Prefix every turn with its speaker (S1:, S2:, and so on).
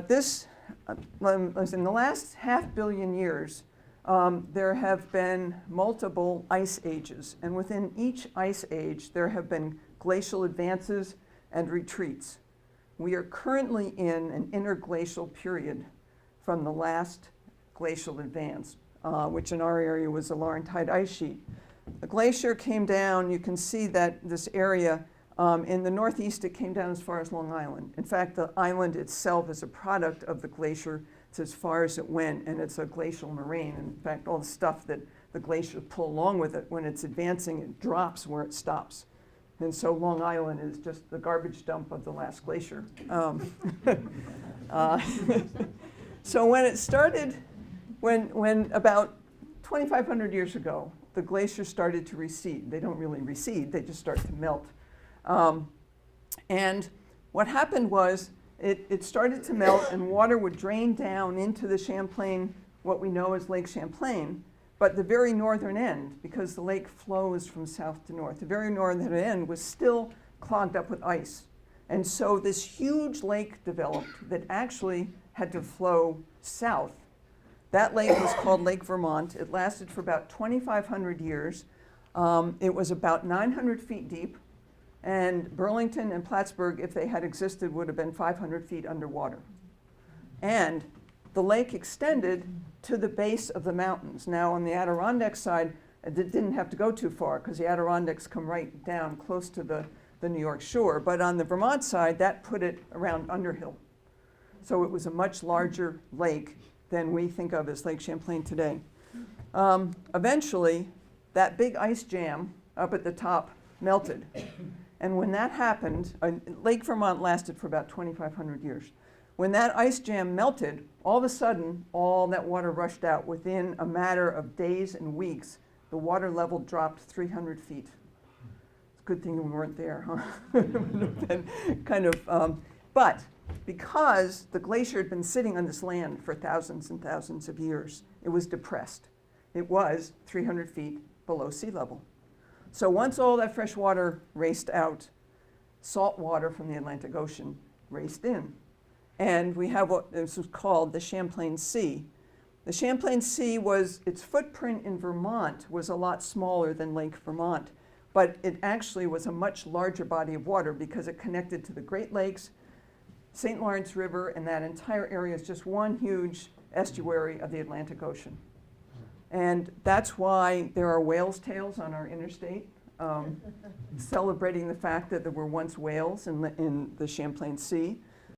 S1: This was in the last 500 million years. There have been multiple ice ages, and within each ice age, there have been glacial advances and retreats. We are currently in an interglacial period from the last glacial advance, which in our area was the Laurentide ice sheet. The glacier came down. You can see that this area in the northeast, it came down as far as Long Island. In fact, the island itself is a product of the glacier. It's as far as it went, and it's a glacial moraine. In fact, all the stuff that the glacier pull along with it, when it's advancing, it drops where it stops. And so Long Island is just the garbage dump of the last glacier. So when it started, when about 2,500 years ago, the glacier started to recede. They don't really recede, they just start to melt. And what happened was it started to melt and water would drain down into the Champlain, what we know as Lake Champlain, but the very northern end, because the lake flows from south to north, the very northern end was still clogged up with ice. And so this huge lake developed that actually had to flow south. That lake was called Lake Vermont. It lasted for about 2,500 years. It was about 900 feet deep. And Burlington and Plattsburgh, if they had existed, would have been 500 feet underwater. And the lake extended to the base of the mountains. Now, on the Adirondack side, it didn't have to go too far because the Adirondacks come right down close to the New York shore. But on the Vermont side, that put it around Underhill. So it was a much larger lake than we think of as Lake Champlain today. Eventually, that big ice jam up at the top melted. And when that happened, Lake Vermont lasted for about 2,500 years. When that ice jam melted, all of a sudden, all that water rushed out. Within a matter of days and weeks, the water level dropped 300 feet. It's a good thing we weren't there, huh? But because the glacier had been sitting on this land for thousands and thousands of years, it was depressed. It was 300 feet below sea level. So once all that fresh water raced out, salt water from the Atlantic Ocean raced in. And we have what this was called the Champlain Sea. The Champlain Sea was, its footprint in Vermont was a lot smaller than Lake Vermont, but it actually was a much larger body of water because it connected to the Great Lakes, St. Lawrence River, and that entire area is just one huge estuary of the Atlantic Ocean. And that's why there are whales' tails on our interstate, celebrating the fact that there were once whales in the Champlain Sea.